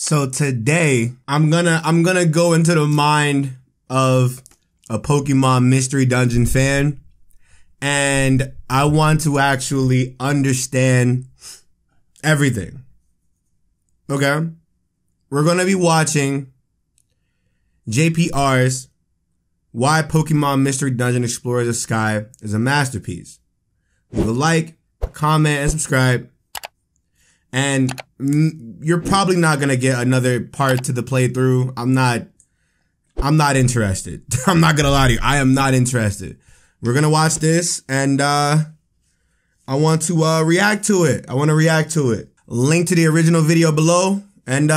So today I'm gonna go into the mind of a Pokemon Mystery Dungeon fan, and I want to actually understand everything. Okay? We're gonna be watching JPR's Why Pokemon Mystery Dungeon Explorers of Sky is a Masterpiece. Leave a like, comment, and subscribe. And you're probably not gonna get another part to the playthrough. I'm not interested. I'm not gonna lie to you. I am not interested. We're gonna watch this, and I want to react to it. I want to react to it. Link to the original video below, and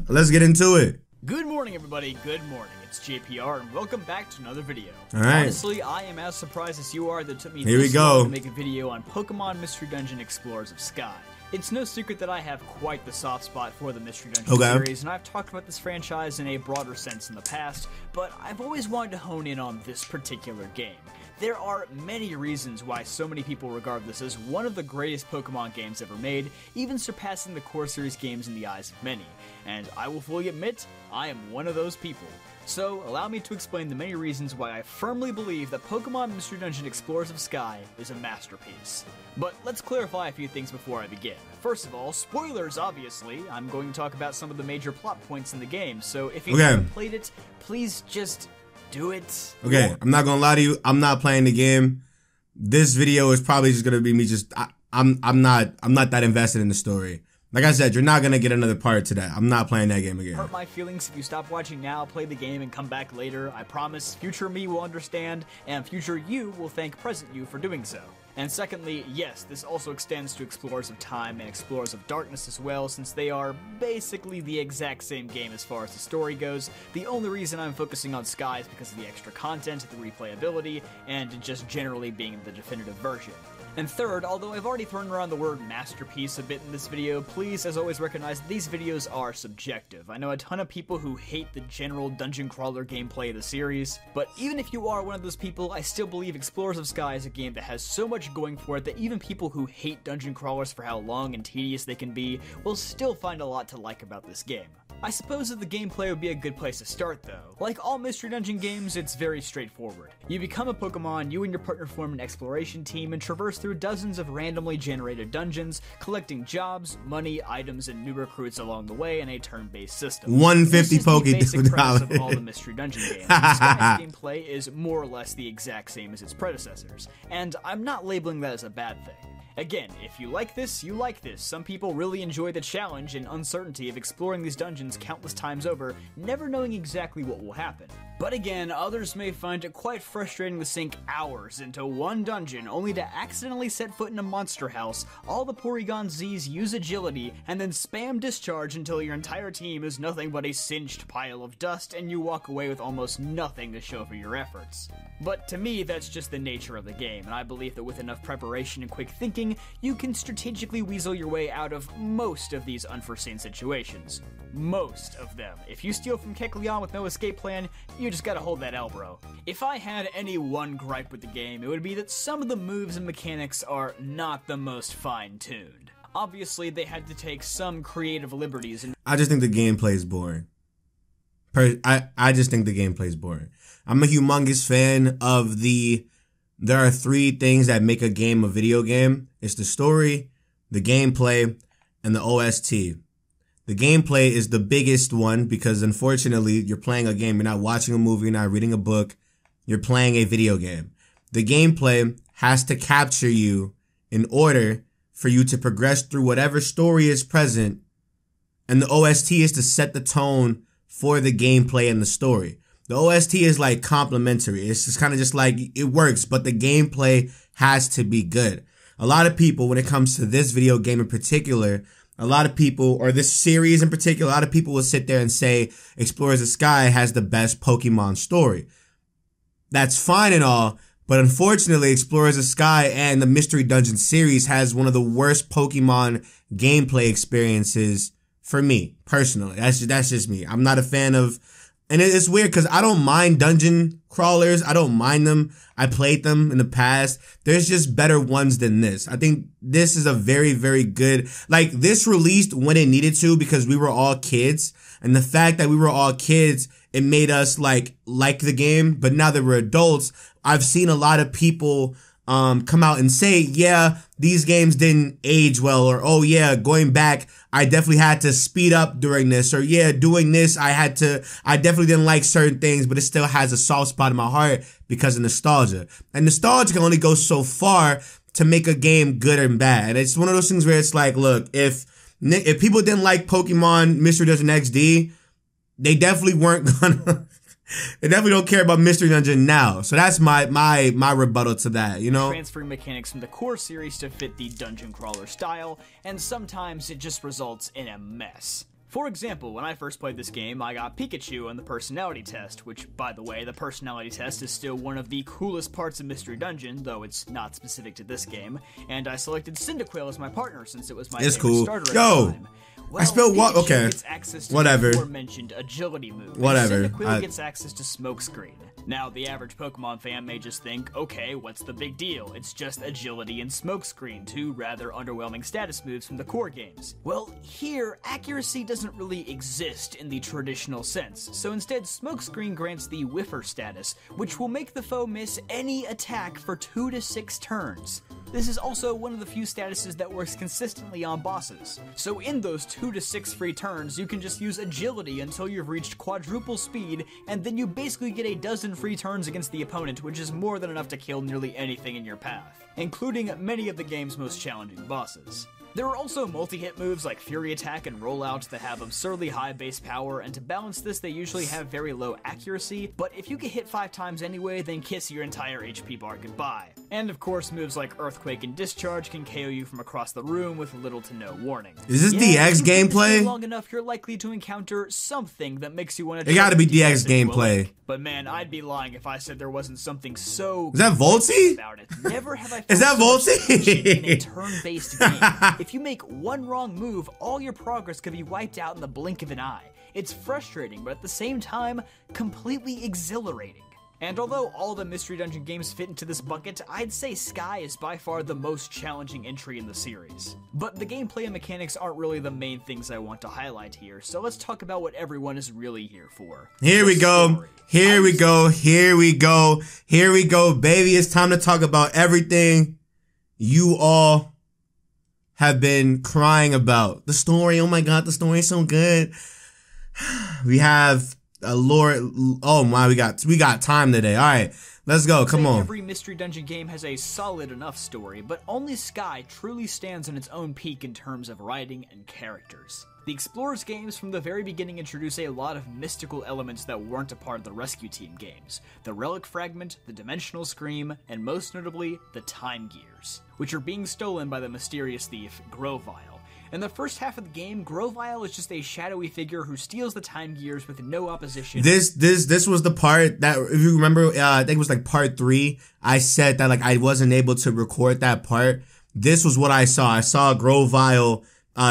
let's get into it. Good morning, everybody. Good morning. It's JPR, and welcome back to another video. All right. Honestly, I am as surprised as you are that it took me Here we this go. long to make a video on Pokemon Mystery Dungeon Explorers of Sky. It's no secret that I have quite the soft spot for the Mystery Dungeon series, and I've talked about this franchise in a broader sense in the past, but I've always wanted to hone in on this particular game. There are many reasons why so many people regard this as one of the greatest Pokemon games ever made, even surpassing the core series games in the eyes of many. And I will fully admit, I am one of those people. So, allow me to explain the many reasons why I firmly believe that Pokemon Mystery Dungeon Explorers of Sky is a masterpiece. But let's clarify a few things before I begin. First of all, spoilers obviously. I'm going to talk about some of the major plot points in the game, so if you haven't played it, please just do it. Okay, I'm not gonna lie to you. I'm not playing the game. This video is probably just gonna be me just I'm not that invested in the story. Like I said, you're not gonna get another part to that. I'm not playing that game again. Hurt my feelings if you stop watching now, play the game, and come back later. I promise future me will understand, and future you will thank present you for doing so. And secondly, yes, this also extends to Explorers of Time and Explorers of Darkness as well, since they are basically the exact same game as far as the story goes. The only reason I'm focusing on Sky is because of the extra content, the replayability, and just generally being the definitive version. And third, although I've already thrown around the word masterpiece a bit in this video, please, as always, recognize that these videos are subjective. I know a ton of people who hate the general dungeon crawler gameplay of the series, but even if you are one of those people, I still believe Explorers of Sky is a game that has so much going for it that even people who hate dungeon crawlers for how long and tedious they can be will still find a lot to like about this game. I suppose that the gameplay would be a good place to start though. Like all Mystery Dungeon games, it's very straightforward. You become a Pokemon, you and your partner form an exploration team and traverse through dozens of randomly generated dungeons, collecting jobs, money, items, and new recruits along the way in a turn-based system. 150 Poké This is the basic premise of all the Mystery Dungeon games. Sky's gameplay is more or less the exact same as its predecessors, and I'm not labeling that as a bad thing. Again, if you like this, you like this. Some people really enjoy the challenge and uncertainty of exploring these dungeons countless times over, never knowing exactly what will happen. But again, others may find it quite frustrating to sink hours into one dungeon only to accidentally set foot in a monster house, all the Porygon Z's use agility, and then spam discharge until your entire team is nothing but a singed pile of dust and you walk away with almost nothing to show for your efforts. But to me, that's just the nature of the game, and I believe that with enough preparation and quick thinking, you can strategically weasel your way out of most of these unforeseen situations. Most of them. If you steal from Kecleon with no escape plan, you just gotta hold that L, bro. If I had any one gripe with the game, it would be that some of the moves and mechanics are not the most fine-tuned. Obviously, they had to take some creative liberties and I just think the gameplay is boring. I just think the gameplay is boring. I'm a humongous fan of there are three things that make a game a video game. It's the story, the gameplay, and the OST. The gameplay is the biggest one because unfortunately you're playing a game. You're not watching a movie, you're not reading a book. You're playing a video game. The gameplay has to capture you in order for you to progress through whatever story is present. And the OST is to set the tone for the gameplay and the story. The OST is like complimentary. It's just kind of just like it works, but the gameplay has to be good. A lot of people, when it comes to this video game in particular, a lot of people, or this series in particular, a lot of people will sit there and say Explorers of Sky has the best Pokemon story. That's fine and all, but unfortunately, Explorers of Sky and the Mystery Dungeon series has one of the worst Pokemon gameplay experiences for me, personally. That's just me. I'm not a fan of And it's weird because I don't mind dungeon crawlers. I don't mind them. I played them in the past. There's just better ones than this. I think this is a very, very good, like this released when it needed to because we were all kids. And the fact that we were all kids, it made us like the game. But now that we're adults, I've seen a lot of people come out and say, yeah, these games didn't age well, or, oh yeah, going back, I definitely had to speed up during this, or yeah, doing this, I definitely didn't like certain things, but it still has a soft spot in my heart because of nostalgia. And nostalgia can only go so far to make a game good and bad. And it's one of those things where it's like, look, if people didn't like Pokemon Mystery Dungeon XD, they definitely weren't gonna they definitely don't care about Mystery Dungeon now. So that's my rebuttal to that, you know? Transferring mechanics from the core series to fit the dungeon crawler style, and sometimes it just results in a mess. For example, when I first played this game, I got Pikachu on the personality test, which, by the way, the personality test is still one of the coolest parts of Mystery Dungeon, though it's not specific to this game, and I selected Cyndaquil as my partner since it was my favorite starter at the time. Well, I spelled what? Okay. Gets access to whatever. The aforementioned agility move. Whatever. Cyndaquil gets access to Smokescreen. Now, the average Pokemon fan may just think, okay, what's the big deal? It's just agility and Smokescreen, two rather underwhelming status moves from the core games. Well, here, accuracy doesn't really exist in the traditional sense, so instead Smokescreen grants the Whiffer status, which will make the foe miss any attack for 2 to 6 turns. This is also one of the few statuses that works consistently on bosses. So in those 2 to 6 free turns, you can just use agility until you've reached quadruple speed, and then you basically get a dozen free turns against the opponent, which is more than enough to kill nearly anything in your path, including many of the game's most challenging bosses. There are also multi-hit moves like Fury Attack and Rollout that have absurdly high base power, and to balance this they usually have very low accuracy, but if you get hit 5 times anyway, then kiss your entire HP bar goodbye. And of course, moves like Earthquake and Discharge can KO you from across the room with little to no warning. Is this DX gameplay? Long enough, you're likely to encounter something that makes you want to. It gotta be DX gameplay. But man, I'd be lying if I said there wasn't something so. Is that Volty? About it. Never have I. Is that Volty? In a turn-based game. If you make one wrong move, all your progress could be wiped out in the blink of an eye. It's frustrating, but at the same time, completely exhilarating. And although all the Mystery Dungeon games fit into this bucket, I'd say Sky is by far the most challenging entry in the series. But the gameplay and mechanics aren't really the main things I want to highlight here, so let's talk about what everyone is really here for. Here we go. Here we go. Here we go. Here we go, baby. It's time to talk about everything you all have been crying about. The story, oh my god, the story is so good. We have oh my, we got time today. All right, let's go. Come on. Every Mystery Dungeon game has a solid enough story, but only Sky truly stands on its own peak in terms of writing and characters. The Explorers games from the very beginning introduce a lot of mystical elements that weren't a part of the Rescue Team games. The Relic Fragment, the Dimensional Scream, and most notably, the Time Gears, which are being stolen by the mysterious thief, Grovyle. In the first half of the game, Grovyle is just a shadowy figure who steals the Time Gears with no opposition. This was the part that, if you remember, I think it was like part 3, I said that like I wasn't able to record that part. This was what I saw. I saw Grovyle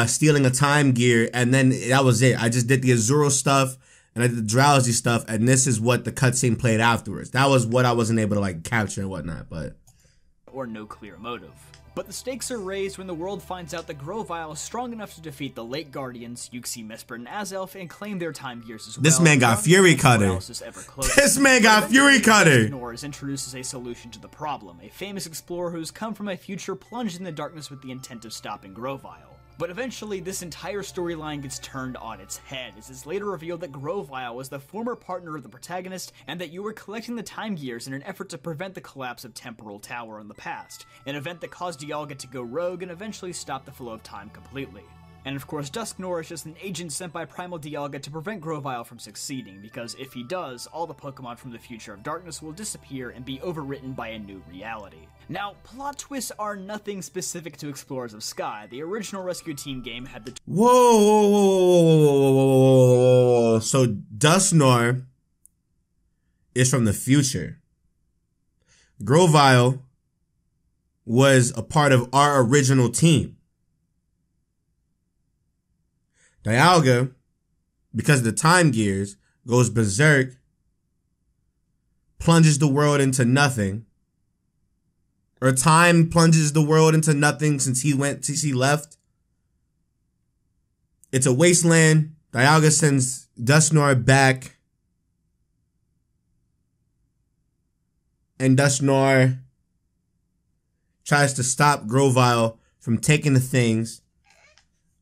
stealing a Time Gear, and then that was it. I just did the Azuro stuff, and I did the Drowsy stuff, and this is what the cutscene played afterwards. That was what I wasn't able to like capture and whatnot, but... Or no clear motive. But the stakes are raised when the world finds out that Grovyle is strong enough to defeat the late Guardians, Yuxi, Mesprit, and Azelf, and claim their Time Gears as well. This man got Fury Cutter. This man got Fury Cutter. Ignore is introduced as a solution to the problem, a famous explorer who's come from a future plunged in the darkness with the intent of stopping Grovyle. But eventually, this entire storyline gets turned on its head, as it's later revealed that Grovyle was the former partner of the protagonist, and that you were collecting the Time Gears in an effort to prevent the collapse of Temporal Tower in the past, an event that caused Dialga to go rogue and eventually stop the flow of time completely. And of course, Dusknoir is just an agent sent by Primal Dialga to prevent Grovyle from succeeding, because if he does, all the Pokemon from the future of darkness will disappear and be overwritten by a new reality. Now, plot twists are nothing specific to Explorers of Sky. The original Rescue Team game had the... Whoa. So Dusknoir is from the future. Grovyle was a part of our original team. Dialga, because of the Time Gears, goes berserk, plunges the world into nothing. Or time plunges the world into nothing since he left. It's a wasteland. Dialga sends Dusknoir back. And Dusknoir tries to stop Grovyle from taking the things.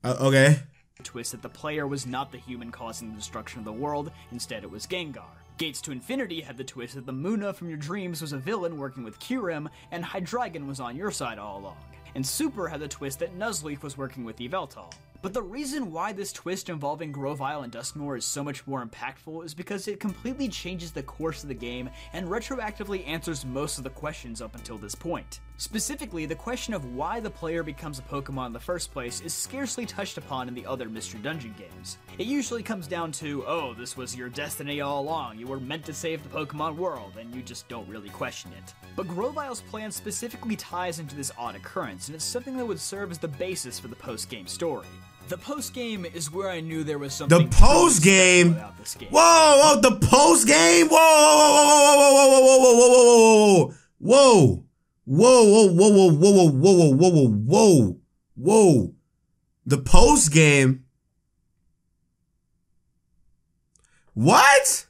Okay. Twist that the player was not the human causing the destruction of the world, instead it was Gengar. Gates to Infinity had the twist that the Munna from your dreams was a villain working with Kyurem, and Hydreigon was on your side all along. And Super had the twist that Nuzleaf was working with Yveltal. But the reason why this twist involving Grovyle and Dusknoir is so much more impactful is because it completely changes the course of the game and retroactively answers most of the questions up until this point. Specifically, the question of why the player becomes a Pokemon in the first place is scarcely touched upon in the other Mystery Dungeon games. It usually comes down to, oh, this was your destiny all along, you were meant to save the Pokemon world, and you just don't really question it. But Grovyle's plan specifically ties into this odd occurrence, and it's something that would serve as the basis for the post-game story. The post-game is where I knew there was something. The post-game? Whoa, the post-game? Whoa. The post-game? What?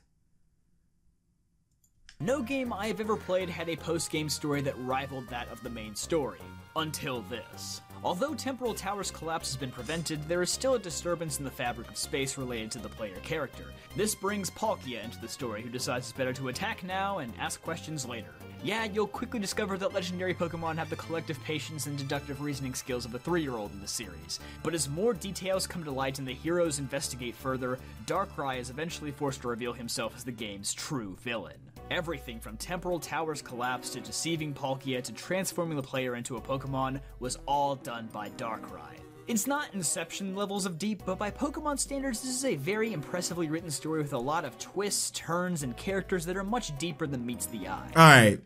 No game I have ever played had a post-game story that rivaled that of the main story. Until this. Although Temporal Tower's collapse has been prevented, there is still a disturbance in the fabric of space related to the player character. This brings Palkia into the story, who decides it's better to attack now and ask questions later. Yeah, you'll quickly discover that legendary Pokemon have the collective patience and deductive reasoning skills of a 3-year-old in the series. But as more details come to light and the heroes investigate further, Darkrai is eventually forced to reveal himself as the game's true villain. Everything from Temporal Tower's collapse to deceiving Palkia to transforming the player into a Pokemon was all done by Darkrai. It's not Inception levels of deep, but by Pokemon standards, this is a very impressively written story with a lot of twists, turns, and characters that are much deeper than meets the eye. Alright.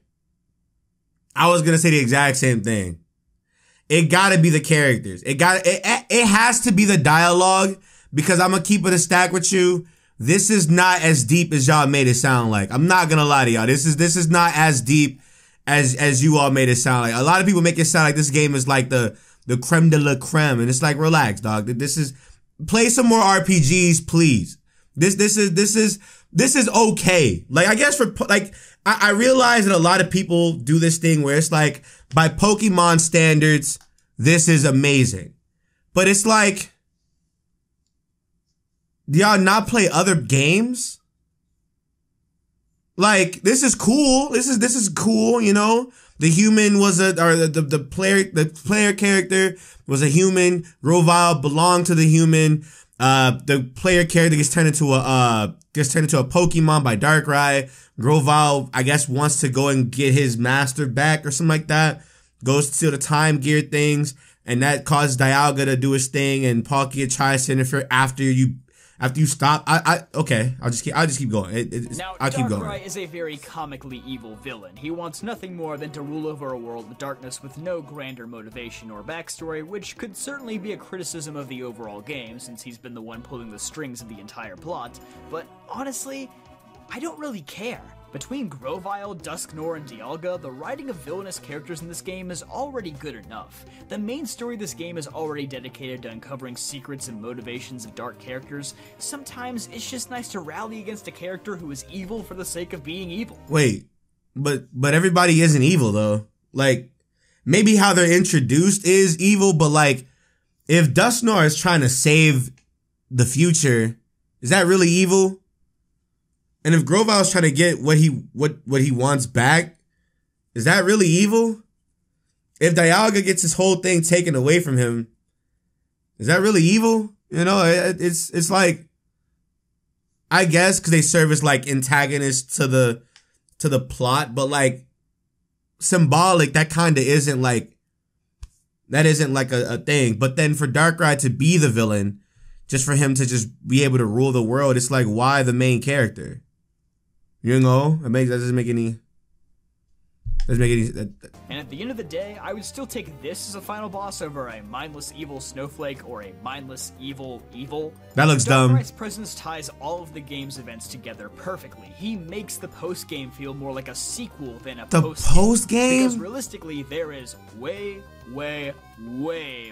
I was gonna say the exact same thing. It gotta be the characters. It has to be the dialogue, because I'm gonna keep it a stack with you. This is not as deep as y'all made it sound like. I'm not gonna lie to y'all. This is not as deep as you all made it sound like. A lot of people make it sound like this game is like the creme de la creme, and it's like, relax, dog. Play some more RPGs, please. This is okay. Like, I guess I realize that a lot of people do this thing where it's like, by Pokemon standards, this is amazing. But it's like, do y'all not play other games? Like, this is cool. This is cool, you know? The human was the player character was a human. Grovyle belonged to the human. The player character gets turned into a Pokemon by Darkrai. Grovyle, I guess, wants to go and get his master back or something like that. Goes to the time gear things, and that causes Dialga to do his thing, and Palkia tries to interfere after you stop. Okay, I'll just keep going. I'll keep going. Darkrai is a very comically evil villain. He wants nothing more than to rule over a world of darkness with no grander motivation or backstory, which could certainly be a criticism of the overall game, since he's been the one pulling the strings of the entire plot. But honestly, I don't really care. Between Grovyle, Dusknoir, and Dialga, the writing of villainous characters in this game is already good enough. The main story of this game is already dedicated to uncovering secrets and motivations of dark characters. Sometimes it's just nice to rally against a character who is evil for the sake of being evil. Wait, but everybody isn't evil though. Like, maybe how they're introduced is evil, but like, if Dusknoir is trying to save the future, is that really evil? And if Grovyle's trying to get what he wants back, is that really evil? If Dialga gets his whole thing taken away from him, is that really evil? You know, it's like, I guess because they serve as like antagonists to the plot, but like symbolic, that kind of isn't like a thing. But then for Darkrai to be the villain, just for him to just be able to rule the world, it's like, why the main character? You know, that doesn't make any. Doesn't make any And at the end of the day, I would still take this as a final boss over a mindless evil snowflake or a mindless evil. That looks dumb. Darkright's presence ties all of the game's events together perfectly. He makes the post-game feel more like a sequel than a post-game. Because realistically, there is way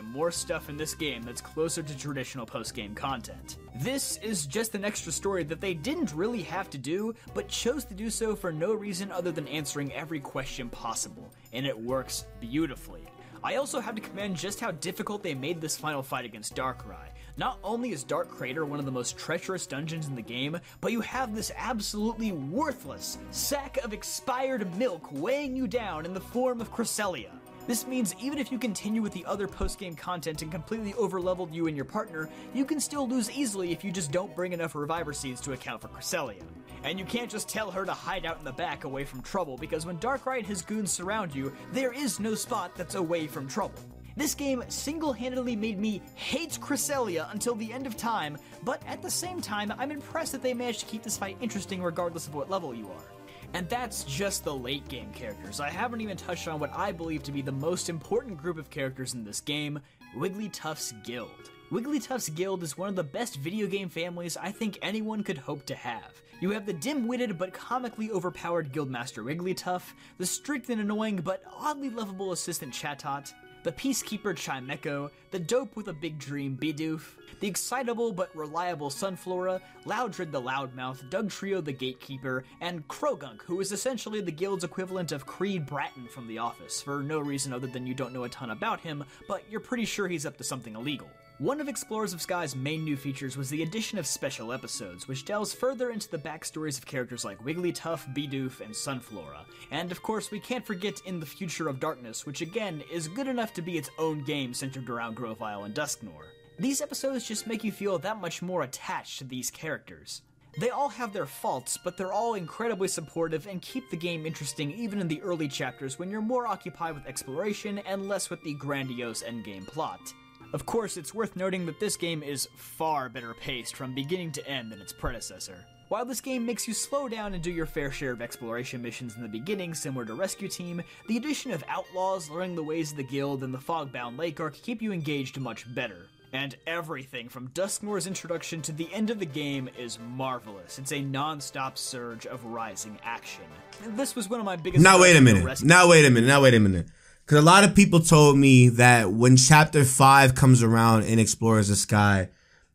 more stuff in this game that's closer to traditional post-game content. This is just an extra story that they didn't really have to do, but chose to do so for no reason other than answering every question possible, and it works beautifully. I also have to commend just how difficult they made this final fight against Darkrai. Not only is Dark Crater one of the most treacherous dungeons in the game, but you have this absolutely worthless sack of expired milk weighing you down in the form of Cresselia. This means even if you continue with the other post-game content and completely over-leveled you and your partner, you can still lose easily if you just don't bring enough Reviver Seeds to account for Cresselia. And you can't just tell her to hide out in the back away from trouble, because when Darkrai and his goons surround you, there is no spot that's away from trouble. This game single-handedly made me hate Cresselia until the end of time, but at the same time, I'm impressed that they managed to keep this fight interesting regardless of what level you are. And that's just the late game characters. I haven't even touched on what I believe to be the most important group of characters in this game, Wigglytuff's Guild. Wigglytuff's Guild is one of the best video game families I think anyone could hope to have. You have the dim-witted but comically overpowered Guildmaster Wigglytuff, the strict and annoying but oddly lovable assistant Chatot, the peacekeeper Chimecho, the dope with a big dream Bidoof, the excitable but reliable Sunflora, Loudred the Loudmouth, Dugtrio the Gatekeeper, and Krogunk, who is essentially the guild's equivalent of Creed Bratton from The Office, for no reason other than you don't know a ton about him, but you're pretty sure he's up to something illegal. One of Explorers of Sky's main new features was the addition of special episodes, which delves further into the backstories of characters like Wigglytuff, Bidoof, and Sunflora. And of course, we can't forget In the Future of Darkness, which again is good enough to be its own game centered around Grovyle and Dusknoir. These episodes just make you feel that much more attached to these characters. They all have their faults, but they're all incredibly supportive and keep the game interesting even in the early chapters when you're more occupied with exploration and less with the grandiose endgame plot. Of course, it's worth noting that this game is far better paced from beginning to end than its predecessor. While this game makes you slow down and do your fair share of exploration missions in the beginning, similar to Rescue Team, the addition of outlaws, learning the ways of the guild, and the Fogbound Lake Arc keep you engaged much better. And everything from Dusknoir's introduction to the end of the game is marvelous. It's a non-stop surge of rising action. And this was one of my biggest... Now wait a minute. Because a lot of people told me that when Chapter 5 comes around in Explorers of Sky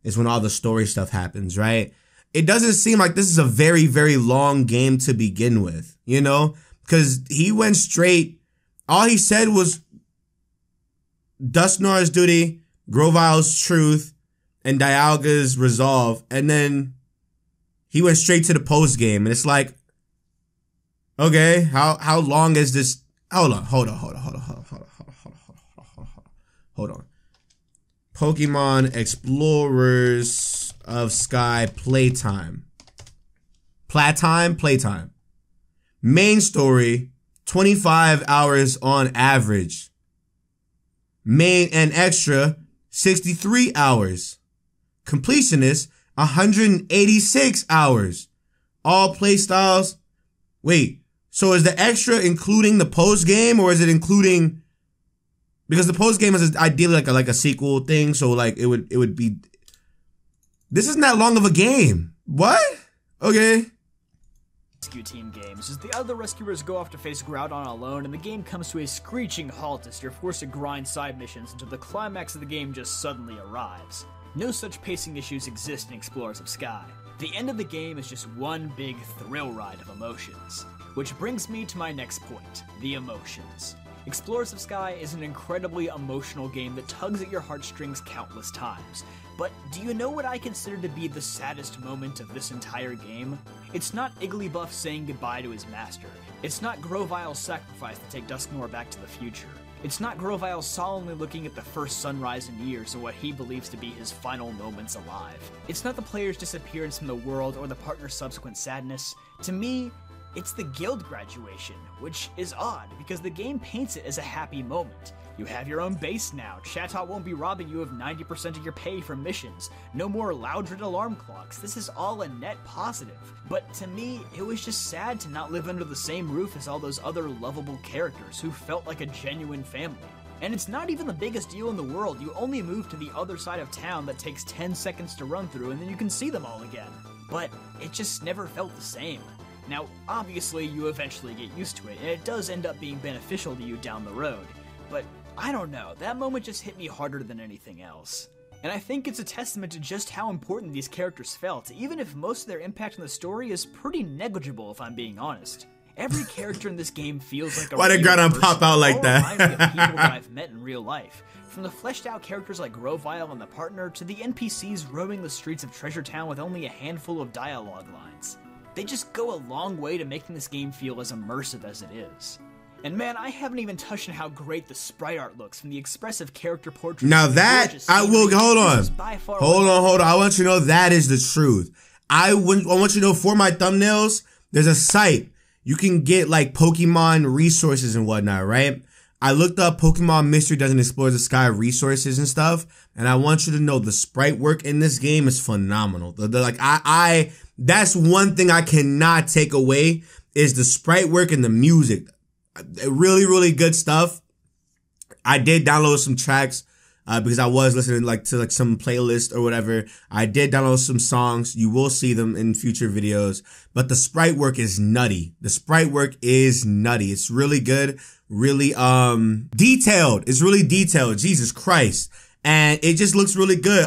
is when all the story stuff happens, right? It doesn't seem like this is a very, very long game to begin with, you know? Because he went straight... All he said was Dusknoir's duty, Grovyle's truth, and Dialga's resolve, and then he went straight to the post game, and it's like, okay, how long is this? Hold on. Pokemon Explorers of Sky playtime. Playtime. Main story, 25 hours on average. Main and extra, 63 hours. Completionist, 186 hours. All play styles. Wait, so is the extra including the post game, or is it including? Because the post game is ideally like a sequel thing, so like it would be. This isn't that long of a game. What? Okay. Rescue Team games, as the other rescuers go off to face Groudon alone, and the game comes to a screeching halt as you're forced to grind side missions until the climax of the game just suddenly arrives. No such pacing issues exist in Explorers of Sky. The end of the game is just one big thrill ride of emotions. Which brings me to my next point, the emotions. Explorers of Sky is an incredibly emotional game that tugs at your heartstrings countless times. But do you know what I consider to be the saddest moment of this entire game? It's not Igglybuff saying goodbye to his master. It's not Grovyle's sacrifice to take Dusknoir back to the future. It's not Grovyle solemnly looking at the first sunrise in years and what he believes to be his final moments alive. It's not the player's disappearance from the world or the partner's subsequent sadness. To me, It's the guild graduation, which is odd because the game paints it as a happy moment. You have your own base now, Chatot won't be robbing you of 90% of your pay from missions, no more loud alarm clocks, this is all a net positive. But to me, it was just sad to not live under the same roof as all those other lovable characters who felt like a genuine family. And it's not even the biggest deal in the world, you only move to the other side of town that takes 10 seconds to run through and then you can see them all again. But it just never felt the same. Now, obviously you eventually get used to it, and it does end up being beneficial to you down the road, but I don't know, that moment just hit me harder than anything else. And I think it's a testament to just how important these characters felt, even if most of their impact on the story is pretty negligible if I'm being honest. Every character in this game feels like a Why did Groudon pop out like that? Reminds me of people that I've met in real life. From the fleshed out characters like Grovyle and the Partner, to the NPCs roaming the streets of Treasure Town with only a handful of dialogue lines. They just go a long way to making this game feel as immersive as it is. And man, I haven't even touched on how great the sprite art looks from the expressive character portraits. Now that, I will, hold on. I want you to know that is the truth. I want you to know for my thumbnails, there's a site. You can get like Pokemon resources and whatnot, right? I looked up Pokemon Mystery Dungeon Explores the Sky resources and stuff. And I want you to know the sprite work in this game is phenomenal. That's one thing I cannot take away is the sprite work and the music. Really, really good stuff. I did download some tracks because I was listening to some playlist or whatever. I did download some songs. You will see them in future videos. But the sprite work is nutty. The sprite work is nutty. It's really good. Really detailed. It's really detailed. Jesus Christ. And it just looks really good.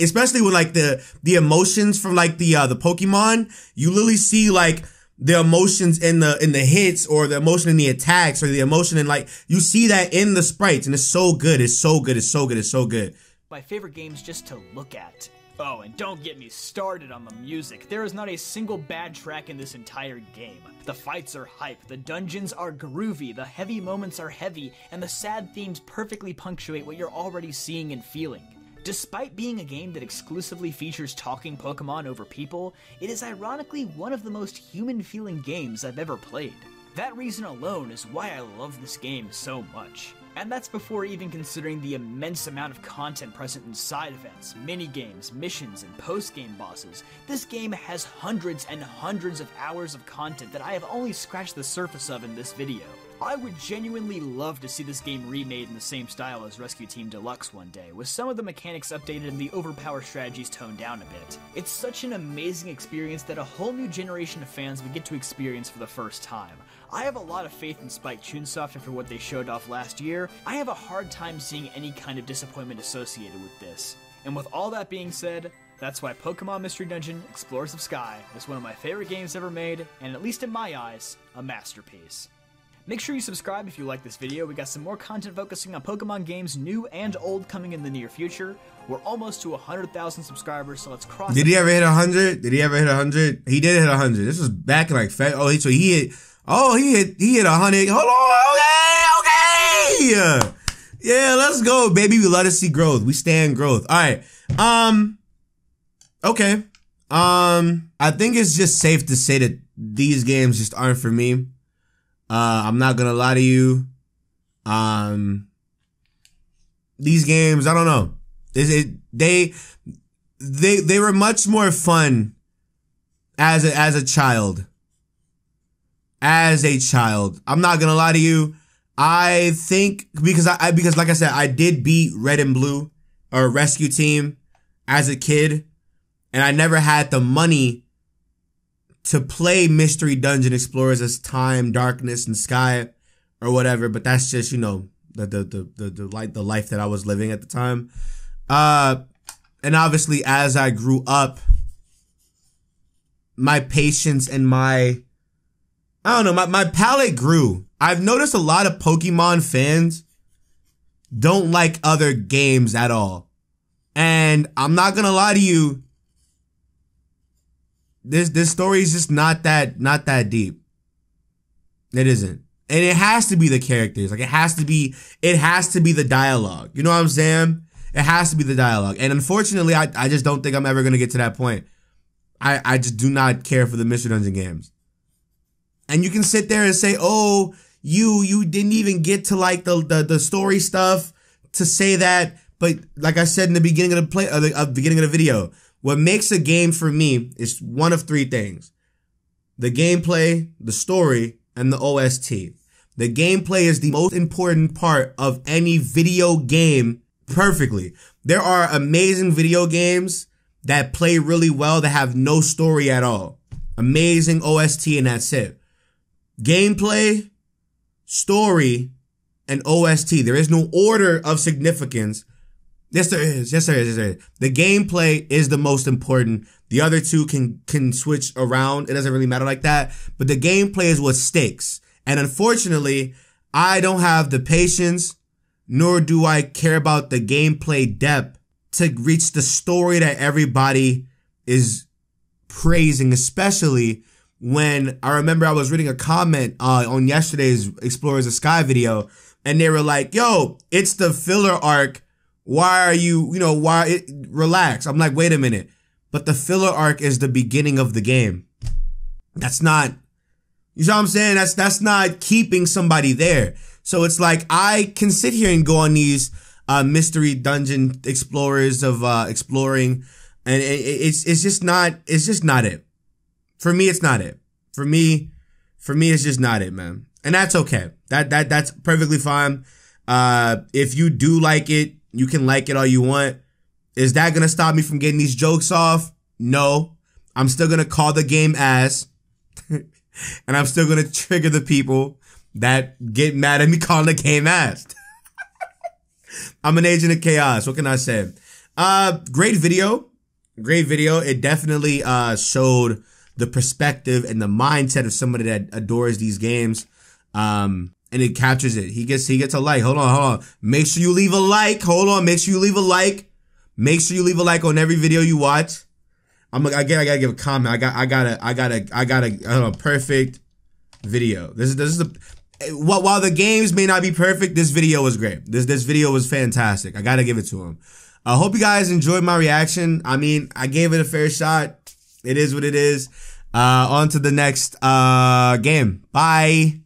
Especially with like the emotions from like the Pokemon, you literally see like the emotions in the hits or the emotion in the attacks or the emotion in like, you see that in the sprites and it's so good. It's so good. It's so good. It's so good. My favorite games just to look at. Oh, and don't get me started on the music. There is not a single bad track in this entire game. The fights are hype, the dungeons are groovy, the heavy moments are heavy, and the sad themes perfectly punctuate what you're already seeing and feeling. Despite being a game that exclusively features talking Pokemon over people, it is ironically one of the most human-feeling games I've ever played. That reason alone is why I love this game so much. And that's before even considering the immense amount of content present in side events, mini-games, missions, and post-game bosses. This game has hundreds and hundreds of hours of content that I have only scratched the surface of in this video. I would genuinely love to see this game remade in the same style as Rescue Team Deluxe one day, with some of the mechanics updated and the overpower strategies toned down a bit. It's such an amazing experience that a whole new generation of fans would get to experience for the first time. I have a lot of faith in Spike Chunsoft after what they showed off last year. I have a hard time seeing any kind of disappointment associated with this. And with all that being said, that's why Pokemon Mystery Dungeon Explorers of Sky is one of my favorite games ever made, and at least in my eyes, a masterpiece. Make sure you subscribe if you like this video. We got some more content focusing on Pokemon games, new and old, coming in the near future. We're almost to 100,000 subscribers, so let's cross. Did he ever hit 100? Did he ever hit 100? He did hit 100. This was back in like February. So he hit. Oh, he hit 100. Hold on. Okay. Yeah, let's go, baby. We love to see growth. We stand growth. All right. Okay. I think it's just safe to say that these games just aren't for me. I'm not gonna lie to you. These games, I don't know. They were much more fun as a child. As a child, I'm not gonna lie to you. I think because like I said, I did beat Red and Blue or Rescue Team as a kid, and I never had the money to play Mystery Dungeon Explorers as Time, Darkness, and Sky, or whatever. But that's just, you know, the life that I was living at the time. And obviously, as I grew up, my patience and my palate grew. I've noticed a lot of Pokemon fans don't like other games at all. And I'm not gonna lie to you, this story is just not that deep. It isn't. And it has to be the characters. Like it has to be the dialogue. You know what I'm saying? It has to be the dialogue. And unfortunately, I just don't think I'm ever gonna get to that point. I just do not care for the Mystery Dungeon games. And you can sit there and say, oh, you didn't even get to like the story stuff to say that. But like I said in the beginning of the beginning of the video, what makes a game for me is one of three things: the gameplay, the story, and the OST. The gameplay is the most important part of any video game perfectly. There are amazing video games that play really well that have no story at all. Amazing OST and that's it. Gameplay, story, and OST. There is no order of significance. Yes, there is. Yes, there is. Yes, there is. The gameplay is the most important. The other two can switch around. It doesn't really matter like that. But the gameplay is what stakes. And unfortunately, I don't have the patience, nor do I care about the gameplay depth to reach the story that everybody is praising, especially when I remember I was reading a comment on yesterday's Explorers of Sky video, and they were like, yo, it's the filler arc. Why are you, relax. I'm like, wait a minute. But the filler arc is the beginning of the game. That's not, you know what I'm saying? That's not keeping somebody there. So it's like, I can sit here and go on these mystery dungeon explorers of exploring, and it's just not it. For me, it's not it. For me, it's just not it, man. And that's okay. That's perfectly fine. If you do like it, you can like it all you want. Is that going to stop me from getting these jokes off? No. I'm still going to call the game ass. And I'm still going to trigger the people that get mad at me calling the game ass. I'm an agent of chaos. What can I say? Great video. Great video. It definitely showed the perspective and the mindset of somebody that adores these games. And it captures it. He gets a like. Hold on. Make sure you leave a like. Hold on. Make sure you leave a like. Make sure you leave a like on every video you watch. I gotta give a comment. I got a perfect video. This is while the games may not be perfect, this video was great. This video was fantastic. I gotta give it to him. I hope you guys enjoyed my reaction. I mean, I gave it a fair shot. It is what it is. On to the next game. Bye.